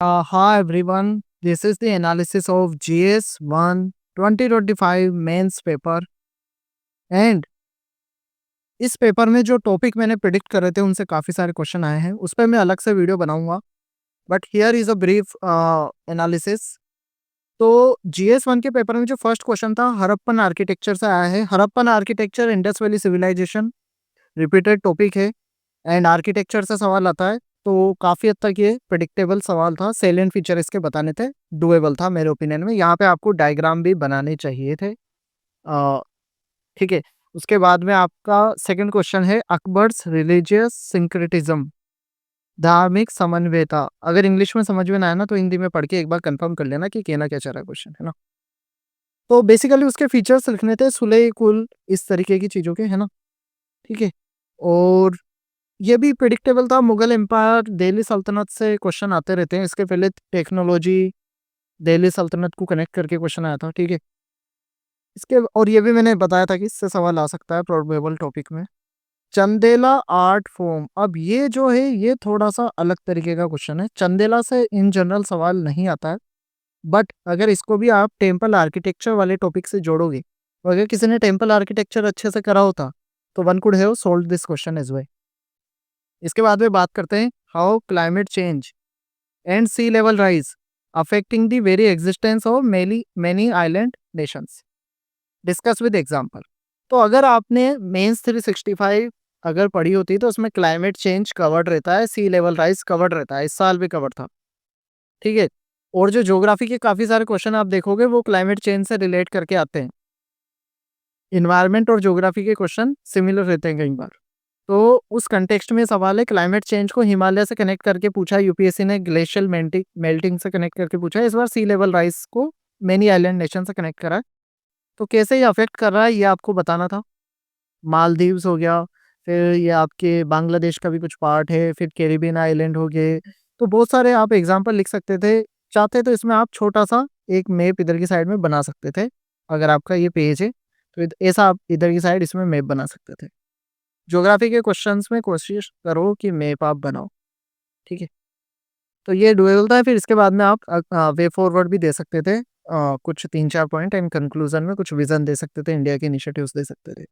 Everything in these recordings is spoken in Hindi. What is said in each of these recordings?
Hi everyone, this is the analysis of GS1 2025 mains paper and इस पेपर में जो टॉपिक मैंने प्रिडिक्ट करे थे उनसे काफ़ी सारे क्वेश्चन आए हैं। उस पर मैं अलग से वीडियो बनाऊंगा, but here is a brief analysis. तो GS1 के पेपर में जो फर्स्ट क्वेश्चन था हड़प्पन आर्किटेक्चर से आया है। Harappan architecture Indus valley civilisation repeated topic है एंड आर्किटेक्चर से सवाल आता है, तो काफ़ी हद तक ये प्रिडिक्टेबल सवाल था। सेलिएंट फीचर इसके बताने थे, डुएबल था मेरे ओपिनियन में। यहाँ पे आपको डायग्राम भी बनाने चाहिए थे। ठीक है। उसके बाद में आपका सेकंड क्वेश्चन है अकबर्स रिलीजियस सिंक्रेटिज्म, धार्मिक समन्वयता। अगर इंग्लिश में समझ में ना आया ना तो हिंदी में पढ़ के एक बार कंफर्म कर लेना कि कहना क्या चाह रहा है क्वेश्चन, है ना। तो बेसिकली उसके फीचर्स लिखने थे, सुलह कुल, इस तरीके की चीज़ों के, है ना। ठीक है। और ये भी प्रिडिक्टेबल था, मुगल एम्पायर दिल्ली सल्तनत से क्वेश्चन आते रहते हैं। इसके पहले टेक्नोलॉजी दिल्ली सल्तनत को कनेक्ट करके क्वेश्चन आया था। ठीक है। इसके और ये भी मैंने बताया था कि इससे सवाल आ सकता है प्रोबेबल टॉपिक में। चंदेला आर्ट फॉर्म, अब ये जो है ये थोड़ा सा अलग तरीके का क्वेश्चन है। चंदेला से इन जनरल सवाल नहीं आता है, बट अगर इसको भी आप टेम्पल आर्किटेक्चर वाले टॉपिक से जोड़ोगे, तो अगर किसी ने टेम्पल आर्किटेक्चर अच्छे से करा होता तो one could have solve this question as well. इसके बाद में बात करते हैं how climate change and sea level rise affecting the very existence of many island nations, discuss with example. तो अगर आपने मेंस 365 अगर पढ़ी होती तो उसमें क्लाइमेट चेंज कवर्ड रहता है, सी लेवल राइज कवर्ड रहता है, इस साल भी कवर्ड था। ठीक है। और जो ज्योग्राफी के काफी सारे क्वेश्चन आप देखोगे वो क्लाइमेट चेंज से रिलेट करके आते हैं। इन्वायरमेंट और ज्योग्राफी के क्वेश्चन सिमिलर रहते हैं कई बार। तो उस कंटेक्स्ट में सवाल है, क्लाइमेट चेंज को हिमालय से कनेक्ट करके पूछा यूपीएससी ने, ग्लेशियल मेल्टिंग से कनेक्ट करके पूछा। इस बार सी लेवल राइज को मेनी आइलैंड नेशन से कनेक्ट करा है। तो कैसे ये अफेक्ट कर रहा है ये आपको बताना था। मालदीव्स हो गया, फिर ये आपके बांग्लादेश का भी कुछ पार्ट है, फिर कैरिबियन आइलैंड हो गए। तो बहुत सारे आप एग्जाम्पल लिख सकते थे। चाहते तो इसमें आप छोटा सा एक मैप इधर की साइड में बना सकते थे। अगर आपका ये पेज है तो ऐसा आप इधर की साइड इसमें मैप बना सकते थे। ज्योग्राफी के क्वेश्चंस में कोशिश करो कि मैप आप बनाओ। ठीक है। तो ये डुएबल था। फिर इसके बाद में आप वे फॉरवर्ड भी दे सकते थे, कुछ 3-4 पॉइंट, एंड कंक्लूजन में कुछ विजन दे सकते थे, इंडिया के इनिशिएटिव्स दे सकते थे।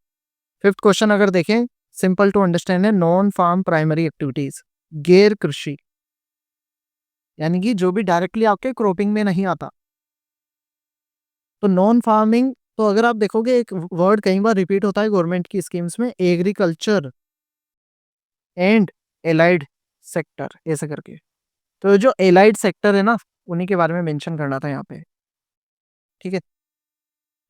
फिफ्थ क्वेश्चन अगर देखें, सिंपल टू अंडरस्टैंड है, नॉन फार्म प्राइमरी एक्टिविटीज, गैर कृषि, यानी कि जो भी डायरेक्टली आपके क्रॉपिंग में नहीं आता। तो नॉन फार्मिंग, तो अगर आप देखोगे एक वर्ड कई बार रिपीट होता है गवर्नमेंट की स्कीम्स में, एग्रीकल्चर एंड एलाइड सेक्टर, ऐसे करके। तो जो एलाइड सेक्टर है ना, उन्हीं के बारे में मेंशन करना था यहाँ पे। ठीक है।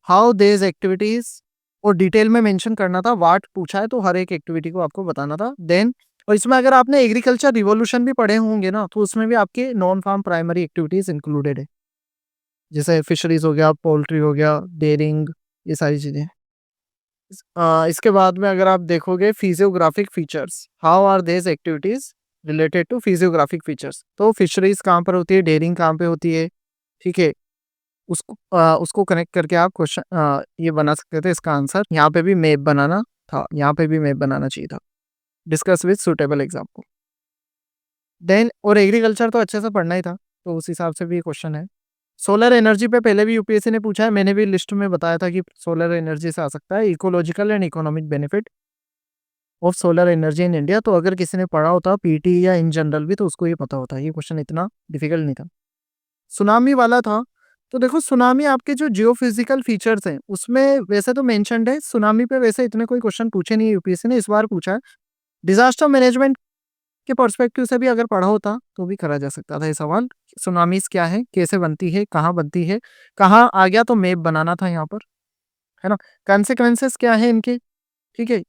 हाउ देज एक्टिविटीज, और डिटेल में मेंशन करना था। वाट पूछा है तो हर एक एक्टिविटी को आपको बताना था। देन और इसमें अगर आपने एग्रीकल्चर रिवॉल्यूशन भी पढ़े होंगे ना, तो उसमें भी आपके non farm primary activities included है, जैसे फिशरीज हो गया, पोल्ट्री हो गया, डेयरिंग, ये सारी चीजें। इसके बाद में अगर आप देखोगे physiographic features, how are these activities related to physiographic features. तो फिशरीज कहाँ पर होती है, डेयरिंग कहाँ पे होती है। ठीक है। उसको कनेक्ट करके आप क्वेश्चन ये बना सकते थे। इसका आंसर यहाँ पे भी मैप बनाना था, यहाँ पे भी मैप बनाना चाहिए था। Discuss with suitable example. Then और एग्रीकल्चर तो अच्छे से पढ़ना ही था, तो उस हिसाब से भी क्वेश्चन है। सोलर एनर्जी पे पहले भी यूपीएससी ने पूछा है, मैंने भी लिस्ट में बताया था कि सोलर एनर्जी से आ सकता है। Ecological and economic benefit of solar energy in India, तो अगर किसी ने पढ़ा होता पीटी या इन जनरल भी, तो उसको ये पता होता है। ये क्वेश्चन इतना डिफिकल्ट नहीं था। सुनामी वाला था, तो देखो सुनामी आपके जो जियोफिजिकल फीचर्स हैं उसमें वैसे तो मेंशन्ड है। सुनामी पे वैसे इतने कोई क्वेश्चन पूछे नहीं है, यूपीएससी ने इस बार पूछा है। डिजास्टर मैनेजमेंट के पर्सपेक्टिव से भी अगर पढ़ा होता तो भी करा जा सकता था ये सवाल। सुनामीज क्या है, कैसे बनती है, कहाँ बनती है, कहाँ आ गया, तो मैप बनाना था यहाँ पर, है ना। कॉन्सिक्वेंसेस क्या है इनके, ठीक है,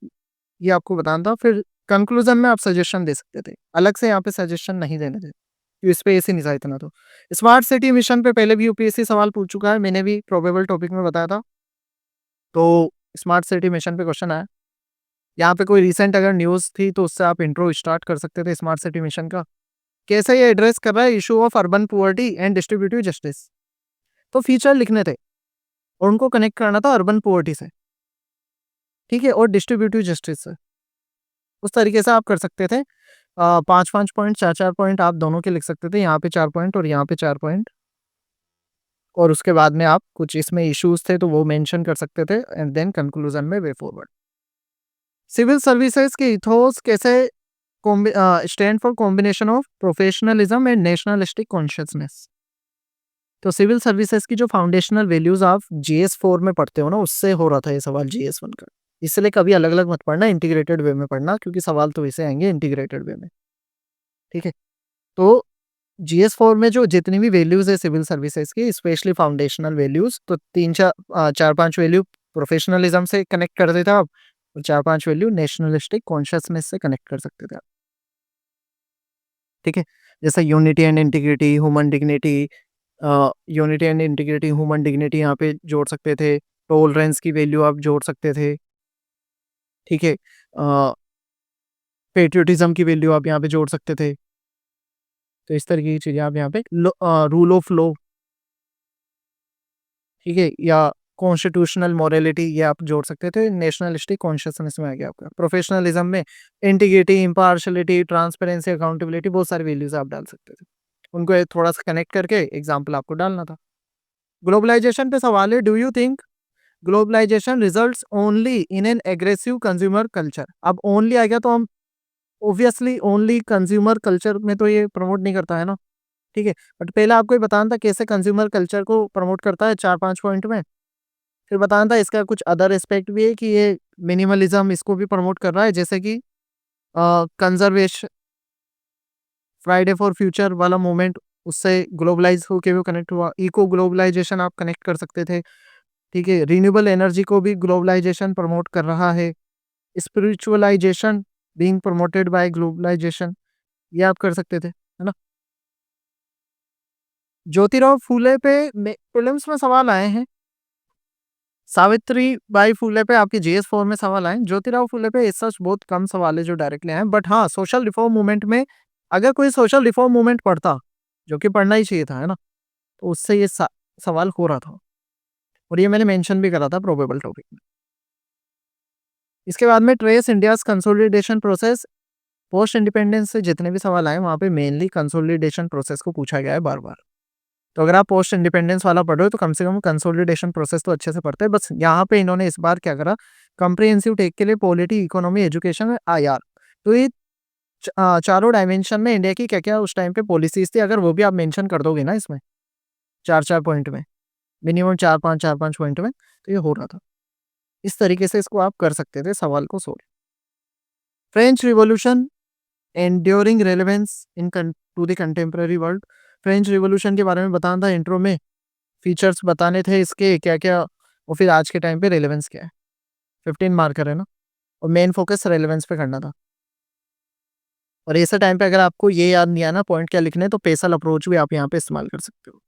ये आपको बताना था। फिर कंक्लूजन में आप सजेशन दे सकते थे, अलग से यहाँ पे सजेशन नहीं देने थे, इस पे ऐसे नहीं था इतना। तो स्मार्ट सिटी मिशन पे पहले भी यूपीएससी सवाल पूछ चुका है, मैंने भी प्रोबेबल टॉपिक में बताया था। तो स्मार्ट सिटी मिशन पे क्वेश्चन आया। यहाँ पे कोई रिसेंट अगर न्यूज़ थी तो उससे आप इंट्रो स्टार्ट कर सकते थे स्मार्ट सिटी मिशन का। कैसे ये एड्रेस कर रहा है issue of urban poverty and distributive justice. तो फीचर लिखने थे और उनको कनेक्ट करना था अर्बन पुअर्टी से, ठीक है, और डिस्ट्रीब्यूटिव जस्टिस से। उस तरीके से आप कर सकते थे। 5-5 पॉइंट, 4-4 पॉइंट आप दोनों के लिख सकते थे। यहाँ पे 4 पॉइंट और यहाँ पे 4 पॉइंट, और उसके बाद में आप कुछ इसमें इश्यूज थे तो वो मेंशन कर सकते थे, एंड देन कंक्लूजन में वे फॉरवर्ड। सिविल सर्विसेज के इथोस कैसे stand for combination of professionalism and nationalistic consciousness. तो सिविल सर्विसेज की जो फाउंडेशनल वैल्यूज आप GS4 में पढ़ते हो ना, उससे हो रहा था ये सवाल GS1 का। इसलिए कभी अलग अलग मत पढ़ना, इंटीग्रेटेड वे में पढ़ना, क्योंकि सवाल तो वैसे आएंगे इंटीग्रेटेड वे में। ठीक है, तो GS4 में जो जितनी भी वैल्यूज है सिविल सर्विसेज की, स्पेशली फाउंडेशनल वैल्यूज, तो 4-5 वैल्यू प्रोफेशनलिज्म से कनेक्ट करते थे आप, और 4-5 वैल्यू नेशनलिस्टिक कॉन्शियसनेस से कनेक्ट कर सकते थे आप। ठीक है, जैसे unity and integrity, human dignity, unity and integrity, human dignity यहाँ पे जोड़ सकते थे। टॉलरेंस की वैल्यू आप जोड़ सकते थे। ठीक है, पेट्रियोटिज्म की वैल्यू आप यहाँ पे जोड़ सकते थे। तो इस तरह की चीजें आप यहाँ पे रूल ऑफ लॉ, ठीक है, या कॉन्स्टिट्यूशनल मोरालिटी, ये आप जोड़ सकते थे। नेशनलिस्टिक कॉन्शियसनेस में आ गया आपका। प्रोफेशनलिज्म में इंटीग्रिटी, इम्पार्शलिटी, ट्रांसपेरेंसी, अकाउंटेबिलिटी, बहुत सारी वैल्यूज आप डाल सकते थे। उनको थोड़ा सा कनेक्ट करके एग्जाम्पल आपको डालना था। ग्लोबलाइजेशन पे सवाल है, do you think globalisation results only in an aggressive consumer culture. अब ओनली आ गया तो हम ऑब्वियसली ओनली कंज्यूमर कल्चर में तो ये प्रमोट नहीं करता है ना। ठीक है, बट पहले आपको ये बताना था कैसे कंज्यूमर कल्चर को प्रमोट करता है 4-5 पॉइंट में। फिर बताना था इसका कुछ अदर एस्पेक्ट भी है कि ये मिनिमलिज्म इसको भी प्रमोट कर रहा है, जैसे कि कंजर्वेशन, फ्राइडे फॉर फ्यूचर वाला मूवमेंट, उससे ग्लोबलाइज होके वो कनेक्ट हुआ। इको ग्लोबलाइजेशन आप कनेक्ट कर सकते थे। ठीक है, रिन्यूएबल एनर्जी को भी ग्लोबलाइजेशन प्रमोट कर रहा है। Spiritualisation being promoted by globalisation, ये आप कर सकते थे, है ना। ज्योतिराव फूले पे प्रीलिम्स में सवाल आए हैं। सावित्री बाई फूले पे आपके GS4 में सवाल आए। ज्योतिराव फूले पे सच बहुत कम सवाल है जो डायरेक्टली आए, बट हाँ सोशल रिफॉर्म मूवमेंट में अगर कोई सोशल रिफॉर्म मूवमेंट पढ़ता, जो कि पढ़ना ही चाहिए था, है ना, तो उससे ये सवाल हो रहा था, और ये मैंने मेंशन भी करा था प्रोबेबल टॉपिक में। इसके बाद में trace India's consolidation process. Post independence से जितने भी सवाल आए वहाँ पे मेनली कंसोलिडेशन प्रोसेस को पूछा गया है बार बार। तो अगर आप पोस्ट इंडिपेंडेंस वाला पढ़ रहे हो तो कम से कम कंसोलिडेशन प्रोसेस तो अच्छे से पढ़ते हैं। बस यहाँ पे इन्होंने इस बार क्या करा, कंप्रिहेंसिव टेक के लिए पॉलिटी, इकोनॉमी, एजुकेशन, IR, तो ये चारों डायमेंशन में इंडिया की क्या क्या उस टाइम पे पॉलिसीज थी, अगर वो भी आप मेंशन कर दोगे ना इसमें 4-4 पॉइंट में, मिनिमम 4-5 पॉइंट में, तो ये हो रहा था। इस तरीके से इसको आप कर सकते थे सवाल को solve. French revolution enduring relevance in to the contemporary world. French revolution के बारे में बताना था इंट्रो में, फीचर्स बताने थे इसके क्या क्या, और फिर आज के टाइम पे रेलेवेंस क्या है। 15 मार्कर है ना, और मेन फोकस रेलेवेंस पे करना था। और ऐसे टाइम पे अगर आपको ये याद नहीं आना पॉइंट क्या लिखने, तो पेसल अप्रोच भी आप यहाँ पे इस्तेमाल कर सकते हो।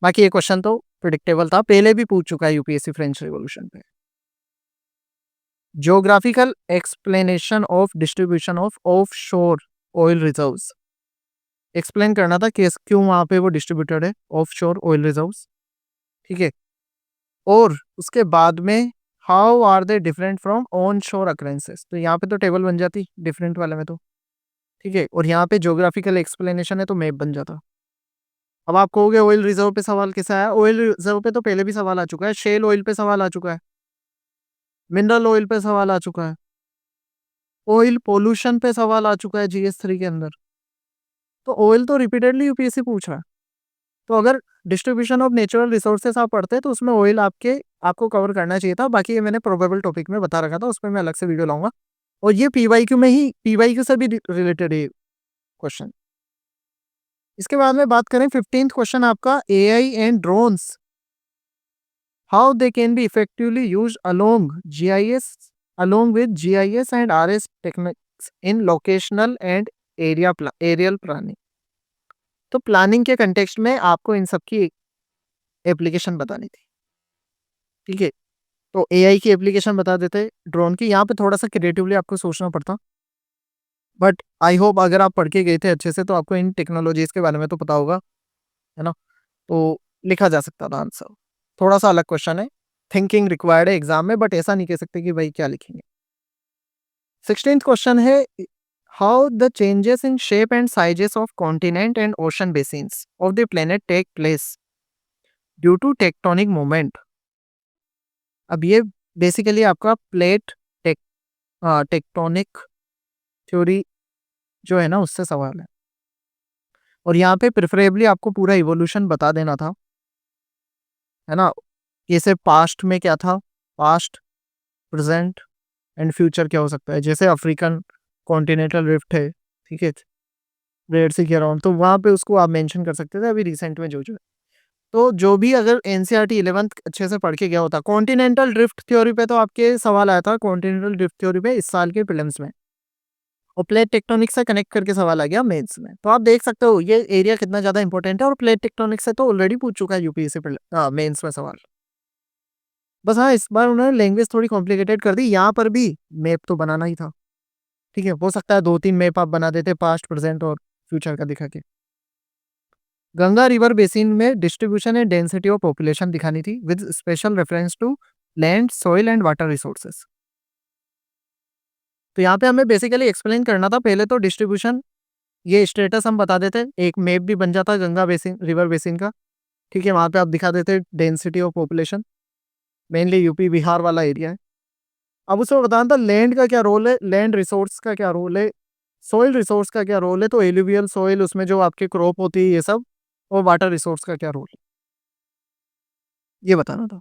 बाकी ये क्वेश्चन तो प्रिडिक्टेबल था, पहले भी पूछ चुका है UPSC फ्रेंच रिवॉल्यूशन पे। Geographical explanation of distribution of of शोर ऑयल रिजर्व्स। एक्सप्लेन करना था कि क्यों वहां पे वो डिस्ट्रीब्यूटेड है ऑफ शोर ऑयल रिजर्व्स। ठीक है, और उसके बाद में how are they different from on shore occurrences, तो यहाँ पे तो टेबल बन जाती डिफरेंट वाले में तो। ठीक है, और यहाँ पे ज्योग्राफिकल एक्सप्लेनेशन है तो मैप बन जाता। अब आप कहोगे ऑयल रिजर्व पे सवाल कैसे आया, ऑयल रिजर्व पे तो पहले भी सवाल आ चुका है, शेल ऑयल पे सवाल आ चुका है, मिनरल ऑयल पे सवाल आ चुका है, ऑयल पोल्यूशन पे सवाल आ चुका है GS3 के अंदर। तो ऑयल तो रिपीटेडली UPSC पूछ रहा है। तो अगर डिस्ट्रीब्यूशन ऑफ नेचुरल रिसोर्सेस आप पढ़ते हैं तो उसमें ऑयल आपको कवर करना चाहिए था। बाकी ये मैंने प्रोबेबल टॉपिक में बता रखा था, उसमें मैं अलग से वीडियो लाऊंगा, और ये PYQ में ही PYQ से भी रिलेटेड है क्वेश्चन। इसके बाद में बात करें 15th क्वेश्चन आपका, AI and drones, how they can be effectively use along with GIS and RS techniques in locational and aerial planning। तो प्लानिंग के कंटेक्स्ट में आपको इन सब की एप्लीकेशन बतानी थी। ठीक है, तो AI की एप्लीकेशन बता देते, ड्रोन की। यहाँ पे थोड़ा सा क्रिएटिवली आपको सोचना पड़ता, बट आई होप अगर आप पढ़ के गए थे अच्छे से तो आपको इन टेक्नोलॉजीज के बारे में तो पता होगा, है ना। तो लिखा जा सकता था आंसर। थोड़ा सा अलग क्वेश्चन है, थिंकिंग रिक्वायर्ड है एग्जाम में, बट ऐसा नहीं कह सकते कि भाई क्या लिखेंगे। 16th क्वेश्चन है, how the changes in shape and sizes of continent and ocean basins of the planet take place due to tectonic movement. अब ये बेसिकली आपका प्लेट टेक टेक्टोनिक थ्योरी जो है ना उससे सवाल है, और यहाँ पे प्रेफरेबली आपको पूरा इवोल्यूशन बता देना था, है ना। जैसे पास्ट में क्या था, पास्ट, प्रेजेंट एंड फ्यूचर क्या हो सकता है। जैसे अफ्रीकन कॉन्टिनेंटल रिफ्ट है, ठीक है, रेड सी के अराउंड, तो वहाँ पे उसको आप मेंशन कर सकते थे अभी रिसेंट में जो है। तो जो भी अगर एनसीईआरटी 11th अच्छे से पढ़ के गया होता, कॉन्टिनेंटल ड्रिफ्ट थ्योरी पे तो आपके सवाल आया था, कॉन्टिनेंटल ड्रिफ्ट थ्योरी पे इस साल के प्रीलिम्स में, और प्लेट टेक्टोनिक से कनेक्ट करके सवाल आ गया मेंस में। तो आप देख सकते हो ये एरिया कितना ज्यादा इंपॉर्टेंट है, और प्लेट टेक्टोनिक से तो ऑलरेडी पूछ चुका है यूपीएससी मेंस में सवाल। बस हाँ, इस बार उन्होंने लैंग्वेज थोड़ी कॉम्प्लिकेटेड कर दी, यहाँ पर भी मैप तो बनाना ही था, ठीक है। हो सकता है 2-3 मैप आप बना देते, पास्ट, प्रेजेंट और फ्यूचर का दिखा के। गंगा रिवर बेसिन में distribution and density of population दिखानी थी with special reference to land, soil and water resources. तो यहाँ पे हमें बेसिकली एक्सप्लेन करना था पहले तो डिस्ट्रीब्यूशन, ये स्टेटस हम बता देते, एक मैप भी बन जाता गंगा बेसिन, रिवर बेसिन का, ठीक है। वहाँ पे आप दिखा देते density of population, mainly UP Bihar वाला एरिया है। अब उसमें बताना था लैंड का क्या रोल है, लैंड रिसोर्स का क्या रोल है, सॉइल रिसोर्स का क्या रोल है, तो एलुवियल सॉइल उसमें जो आपके क्रॉप होती है ये सब, और वाटर रिसोर्स का क्या रोल है, ये बताना था।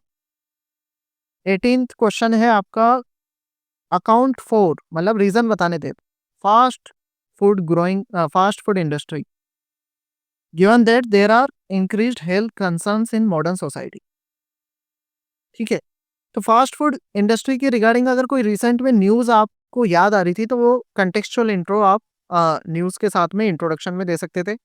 18th क्वेश्चन है आपका, अकाउंट फॉर, मतलब रीजन बताने थे, fast fast food industry given that there are increased health concerns in modern society, ठीक है। तो फास्ट फूड इंडस्ट्री के रिगार्डिंग अगर कोई रिसेंट में न्यूज आपको याद आ रही थी, तो वो कंटेक्चुअल इंट्रो आप न्यूज के साथ में इंट्रोडक्शन में दे सकते थे।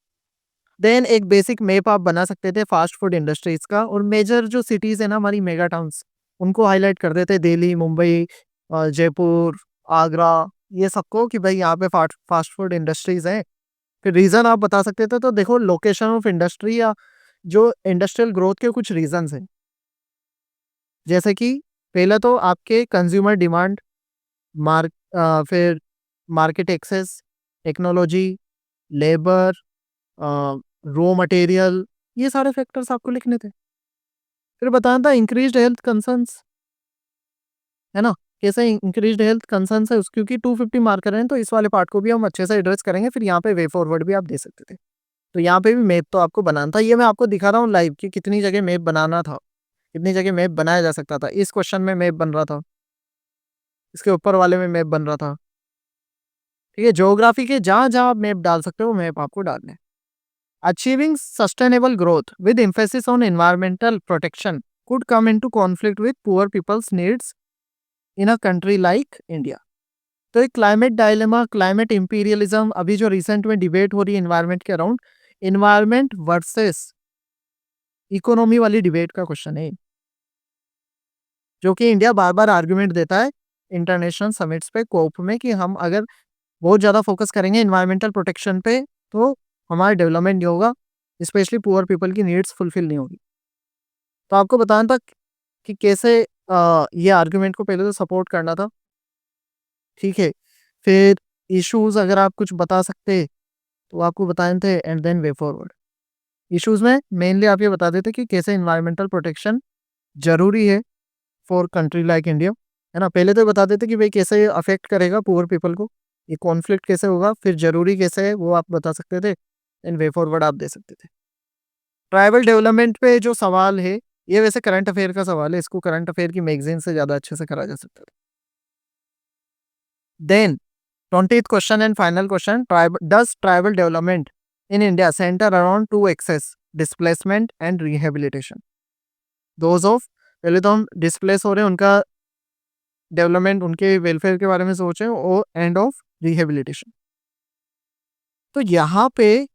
देन एक बेसिक मैप आप बना सकते थे फास्ट फूड इंडस्ट्रीज का, और मेजर जो सिटीज है ना हमारी मेगा टाउन्स, उनको हाईलाइट कर देते, दिल्ली, मुंबई, जयपुर, आगरा, ये सबको, कि भाई यहाँ पे फास्ट फूड इंडस्ट्रीज हैं। फिर रीजन आप बता सकते थे, तो देखो लोकेशन ऑफ इंडस्ट्री या जो इंडस्ट्रियल ग्रोथ के कुछ रीजंस हैं, जैसे कि पहला तो आपके कंज्यूमर डिमांड, फिर market access, technology, labour, raw material, ये सारे फैक्टर्स आपको लिखने थे। फिर बताना था इंक्रीज्ड हेल्थ कंसर्न्स, है ना, कैसे इंक्रीज्ड हेल्थ कंसर्न्स है क्योंकि 250 मार्कर हैं, तो इस वाले पार्ट को भी हम अच्छे से एड्रेस करेंगे। फिर यहाँ पे वे फॉरवर्ड भी आप दे सकते थे, तो यहाँ पे भी मैप तो आपको बनाना था। ये मैं आपको दिखा रहा हूँ लाइव कि कितनी जगह मैप बनाना था, कितनी जगह मैप बनाया जा सकता था। इस क्वेश्चन में मैप बन रहा था, इसके ऊपर वाले में मैप बन रहा था, ठीक है। ज्योग्राफी के जहां जहां आप मैप डाल सकते हो मैप आपको डालने। Achieving sustainable growth with emphasis on environmental protection could come into conflict with poor peoples needs in a country like India. तो एक क्लाइमेट डायलेमा, क्लाइमेट इंपीरियलिज्म, अभी जो रिसेंट में डिबेट हो रही है एनवायरमेंट के अराउंड, एनवायरमेंट वर्सेस इकोनॉमी वाली डिबेट का क्वेश्चन है, जो कि इंडिया बार बार आर्गुमेंट देता है इंटरनेशनल समिट्स पे, कोप में, कि हम अगर बहुत ज़्यादा फोकस करेंगे इन्वायरमेंटल प्रोटेक्शन पे, तो हमारा डेवलपमेंट नहीं होगा, स्पेशली पुअर पीपल की नीड्स फुलफिल नहीं होगी। तो आपको बताना था कि कैसे ये आर्गुमेंट को पहले तो सपोर्ट करना था, ठीक है। फिर इश्यूज अगर आप कुछ बता सकते तो आपको बताने थे, and then way forward. Issues में मेनली आप ये बता देते कि कैसे इन्वायरमेंटल प्रोटेक्शन जरूरी है फॉर कंट्री लाइक इंडिया, है ना। पहले तो बता देते कि भाई कैसे अफेक्ट करेगा पुअर पीपल को, ये कॉन्फ्लिक्ट कैसे होगा, फिर जरूरी कैसे है वो आप बता सकते थे, एंड वे फॉरवर्ड आप दे सकते थे। ट्राइबल डेवलपमेंट पे जो सवाल है, ये वैसे करंट अफेयर का सवाल है, इसको करंट अफेयर की मैगजीन से ज्यादा अच्छे से करा जा सकता है। Then 20th question and final question, does tribal development in India centre around two axes, displacement and rehabilitation. Those of, पहले तो हम डिस्प्लेस हो रहे हैं उनका डेवलपमेंट, उनके वेलफेयर के बारे में सोचें, और एंड ऑफ रिहेबिलिटेशन। तो यहाँ पे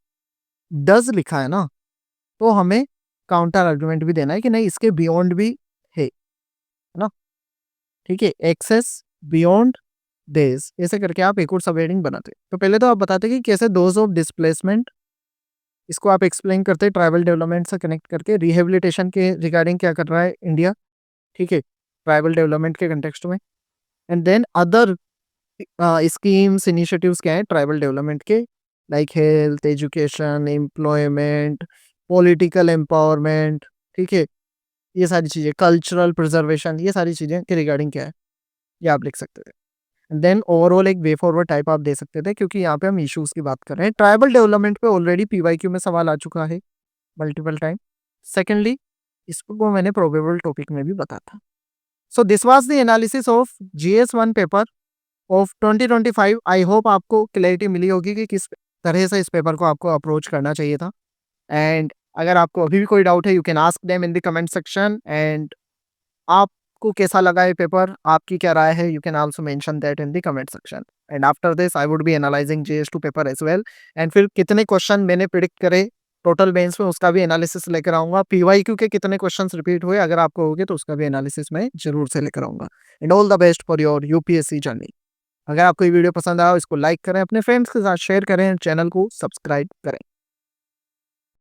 डज लिखा है ना, तो हमें काउंटर आर्गुमेंट भी देना है कि नहीं इसके बियॉन्ड भी है ना, ठीक है। एक्सेस, बियॉन्ड, डेज, ऐसे करके आप एक और सब हेडिंग बनाते। तो पहले तो आप बताते कि कैसे डोज ऑफ डिस्प्लेसमेंट, इसको आप एक्सप्लेन करते ट्राइबल डेवलपमेंट से कनेक्ट करके, रिहेबिलिटेशन के रिगार्डिंग क्या कर रहा है इंडिया, ठीक है, ट्राइबल डेवलपमेंट के कंटेक्स्ट में। And then other schemes, initiatives क्या हैं ट्राइबल डेवलपमेंट के, like health, education, employment, political empowerment, ठीक है? ये सारी चीज़ें, कल्चरल प्रिजर्वेशन, ये सारी चीज़ें के रिगार्डिंग क्या है, ये आप लिख सकते थे। देन ओवरऑल एक वे फॉरवर्ड टाइप आप दे सकते थे क्योंकि यहाँ पे हम इश्यूज़ की बात कर रहे हैं। ट्राइबल डेवलपमेंट पे ऑलरेडी पीवाईक्यू में सवाल आ चुका है मल्टीपल टाइम। सेकंडली, इसको मैंने प्रोबेबल टॉपिक में भी बताया था। So this was the analysis of GS 1 paper of 2025। I hope आपको क्लैरिटी मिली होगी कि किस तरह से इस पेपर को आपको अप्रोच करना चाहिए था। एंड अगर आपको अभी भी कोई डाउट है, you can ask them in the comment section. And आपको कैसा लगा ये पेपर, आपकी क्या राय है, you can also mention that in the comment section. And after this I would be analysing GS two paper as well. And फिर कितने क्वेश्चन मैंने प्रिडिक्ट करे टोटल मेंस में, उसका भी एनालिसिस लेकर आऊंगा। पीवाईक्यू के कितने क्वेश्चंस रिपीट हुए, अगर आपको होगे तो उसका भी एनालिसिस मैं जरूर से लेकर आऊंगा। And all the best for your UPSC journey. अगर आपको ये वीडियो पसंद आया हो, इसको लाइक करें, अपने फ्रेंड्स के साथ शेयर करें, चैनल को सब्सक्राइब करें।